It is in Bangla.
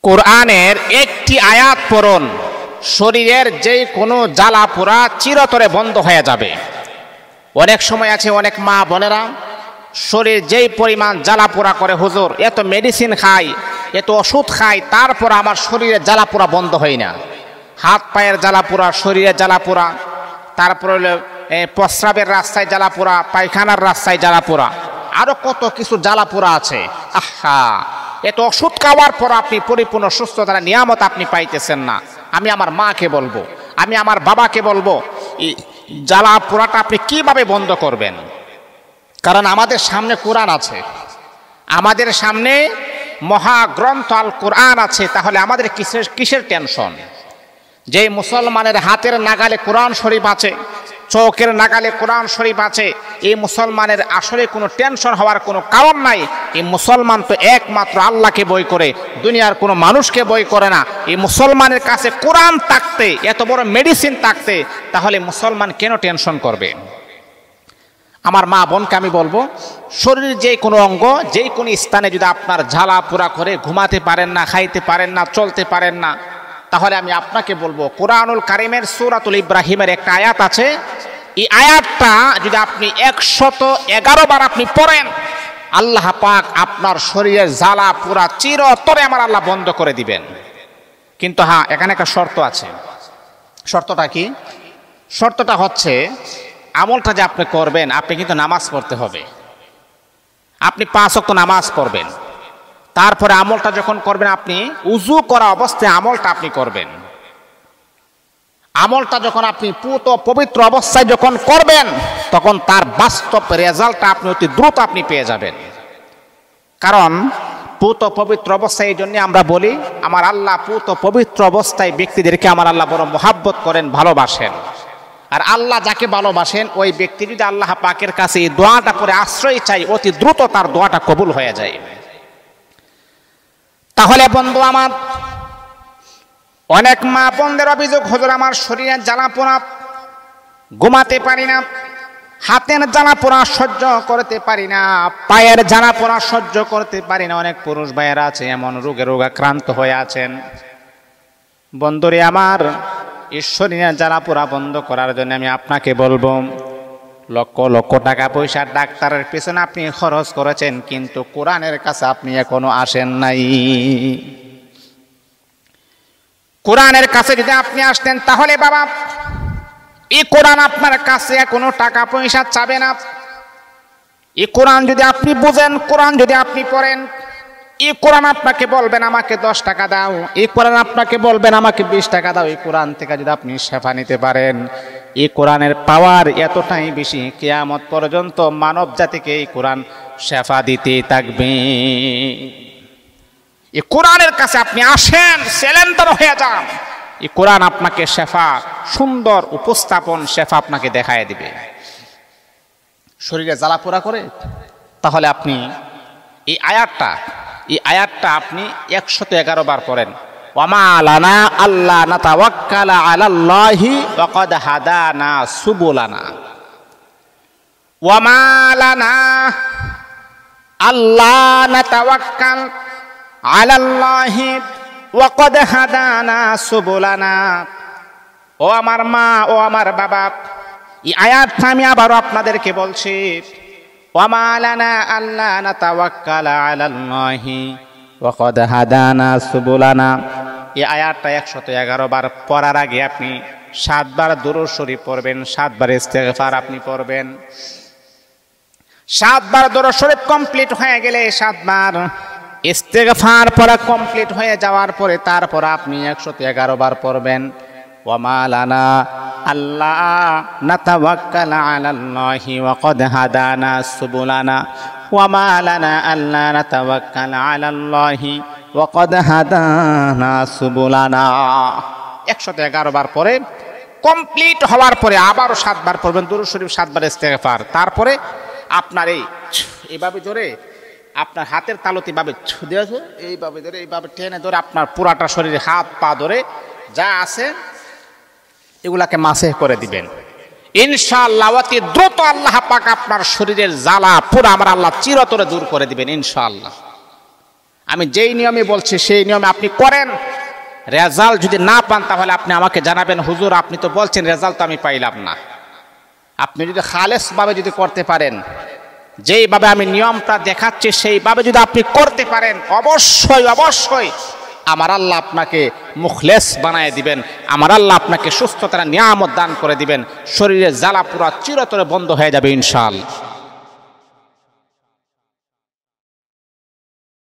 কোরআনের একটি আয়াত পড়ুন, শরীরের যে কোনো জ্বালা পোড়া চিরতরে বন্ধ হয়ে যাবে। অনেক সময় আছে অনেক মা বোনেরা শরীর যেই পরিমাণ জ্বালা পোড়া করে, হুজুর এত মেডিসিন খাই, এত ওষুধ খাই, তারপর আমার শরীরের জ্বালা পোড়া বন্ধ হয় না। হাত পায়ের জ্বালা পোড়া, শরীরের জ্বালা পোড়া, তারপরে প্রস্রাবের রাস্তায় জ্বালা পোড়া, পায়খানার রাস্তায় জ্বালা পোড়া, আরো কত কিছু জ্বালা পোড়া আছে। আহা, এত ওষুধ খাওয়ার পর আপনি পরিপূর্ণ সুস্থতার নিয়ামত আপনি পাইতেছেন না। আমি আমার মাকে বলবো, আমি আমার বাবাকে বলবো, এই জ্বালা পোড়াটা আপনি কিভাবে বন্ধ করবেন? কারণ আমাদের সামনে কোরআন আছে, আমাদের সামনে মহাগ্রন্থ আল কোরআন আছে। তাহলে আমাদের কিসের টেনশন? যে মুসলমানের হাতের নাগালে কোরআন শরীফ আছে, চোখের নাগালে কোরআন শরীফ আছে, এই মুসলমানের আসলে কোনো টেনশন হওয়ার কোনো কারণ নাই। এই মুসলমান তো একমাত্র আল্লাহকে বই করে, দুনিয়ার কোনো মানুষকে বই করে না। এই মুসলমানের কাছে কোরআন থাকতে, এত বড় মেডিসিন থাকতে, তাহলে মুসলমান কেন টেনশন করবে? আমার মা বোনকে আমি বলবো, শরীরের যে কোনো অঙ্গ, যে কোনো স্থানে যদি আপনার জ্বালা পোড়া করে, ঘুমাতে পারেন না, খাইতে পারেন না, চলতে পারেন না, তাহলে আমি আপনাকে বলবো কোরআনুল কারিমের সূরাতুল ইব্রাহিমের একটা আয়াত আছে। এই আয়াতটা যদি আপনি 111 বার আপনি পড়েন, আল্লাহ পাক আপনার শরীরের জ্বালা পোড়া চিরতরে আমার আল্লাহ বন্ধ করে দিবেন। কিন্তু হ্যাঁ, এখানে একটা শর্ত আছে। শর্তটা কি? শর্তটা হচ্ছে আমলটা যে আপনি করবেন, আপনি কিন্তু নামাজ পড়তে হবে। আপনি 5 ওয়াক্ত নামাজ পড়বেন, তারপরে আমলটা যখন করবেন, আপনি উযু করা অবস্থায় আমলটা আপনি করবেন। আমলটা যখন আপনি পুত পবিত্র অবস্থায় যখন করবেন, তখন তার বাস্তব রেজাল্টটা আপনি অতি দ্রুত আপনি পেয়ে যাবেন। কারণ পুত পবিত্র অবস্থায়, এই জন্য আমরা বলি আমার আল্লাহ পুত পবিত্র অবস্থায় ব্যক্তিদেরকে আমার আল্লাহ বড় মহাব্বত করেন, ভালোবাসেন। আর আল্লাহ যাকে ভালোবাসেন, ওই ব্যক্তি যদি আল্লাহ পাকের কাছে এই দোয়াটা করে আশ্রয় চাই, অতি দ্রুত তার দোয়াটা কবুল হয়ে যায়। তাহলে বন্ধু আমার, অনেক মা বোনদের অভিযোগ, হুজুর আমার শরীরের জ্বালা পোড়া, ঘুমাতে পারি না, হাতের জ্বালা পোড়া সহ্য করতে পারি না, পায়ের জ্বালা পোড়া সহ্য করতে পারি না। অনেক পুরুষ ভাইয়েরা আছে এমন রোগাক্রান্ত হয়ে আছেন। বন্ধুরে আমার, এই শরীরের জ্বালা পোড়া বন্ধ করার জন্য আমি আপনাকে বলবো, লক্ষ লক্ষ টাকা পয়সা ডাক্তারের পেছনে আপনি খরচ করেছেন, কিন্তু কোরআনের কাছে আপনি এখনো আসেন নাই। কোরআনের কাছে যদি আপনি আসতেন, তাহলে বাবা এই কোরআন আপনার কাছে কোনো টাকা পয়সা চাবে না। এই কোরআন যদি আপনি বুঝেন, কোরআন যদি আপনি পড়েন, এই কোরআন আপনাকে বলবেন আমাকে 10 টাকা দাও, এই কোরআন আপনাকে বলবেন আমাকে 20 টাকা দাও। এই কোরআন থেকে যদি আপনি শেফা নিতে পারেন, এই কোরআনের পাওয়ার এতটাই বেশি, কিয়ামত পর্যন্ত মানব জাতিকে এই কোরআন শেফা দিতেই থাকবে। এই কোরআনের কাছে আপনি আসেন, সেলেন্ডার হয়ে যান। এই কোরআন আপনাকে শেফা, সুন্দর উপস্থাপন শেফা আপনাকে দেখায় দিবে। শরীরে জ্বালা পোড়া করে, তাহলে আপনি এই আয়াতটা আপনি 111 বার পড়েন। ওয়ামা লানা আল্লা নাতাওয়াক্কালা আলাল্লাহি ওয়া ক্বাদ হাদানা সুবুলানা। ওয়ামা লানা আল্লা নাতাওয়াক্কাল আলাল্লাহি ওয়া ক্বাদ হাদানা সুবুলানা। ও আমার মা, ও আমার বাবা, এই আয়াতটা আমি আবারও আপনাদেরকে বলছি। ওয়ামা লানা আল্লা নাতাওয়াক্কালা আলাল্লাহি ওয়া ক্বাদ হাদানা সুবুলানা। এই আয়াতটা 111 বার পড়ার আগে আপনি 7 বার দুরূদ শরীফ পড়বেন, 7 বার ইস্তেগফার আপনি পড়বেন। 7 বার দুরূদ শরীফ কমপ্লিট হয়ে গেলে, 7 বার ইস্তেগফার পড়া কমপ্লিট হয়ে যাওয়ার পরে, তারপর আপনি 111 বার পড়বেন ওয়ামা লানা আল্লা নাতাওয়াক্কালা আলাল্লাহি ওয়া ক্বাদ হাদানা সুবুলানা। ওয়ামা লানা আল্লা নাতাওয়াক্কালা আলাল্লাহি ওয়া ক্বাদ হাদানা সুবুলানা। 111 বার পরে কমপ্লিট হওয়ার পরে আবারও 7 বার পড়বেন দুরূদ শরীফ, 7 বার ইস্তেগফার। তারপরে আপনার এইভাবে ধরে, আপনার হাতের তালুতে এইভাবে দিয়েছে, এইভাবে ধরে, এইভাবে টেনে ধরে আপনার পুরাটা শরীরে হাত পা ধরে যা আছে এগুলাকে মাসেহ করে দিবেন। ইনশাআল্লাহ অতি দ্রুত আল্লাহ পাক আপনার শরীরের জ্বালা পোড়া আমার আল্লাহ চিরতরে দূর করে দিবেন ইনশাআল্লাহ। আমি যেই নিয়মে বলছি সেই নিয়মে আপনি করেন, রেজাল্ট যদি না পান তাহলে আপনি আমাকে জানাবেন, হুজুর আপনি তো বলছেন রেজাল্ট তো আমি পাইলাম না। আপনি যদি খালেসভাবে যদি করতে পারেন, যেইভাবে আমি নিয়মটা দেখাচ্ছি সেইভাবে যদি আপনি করতে পারেন, অবশ্যই অবশ্যই আমার আল্লাহ আপনাকে মুখলেস বানায় দিবেন, আমার আল্লাহ আপনাকে সুস্থতার নিয়ামত দান করে দিবেন, শরীরের জ্বালা পুরা চিরতরে বন্ধ হয়ে যাবে ইনশাআল্লাহ।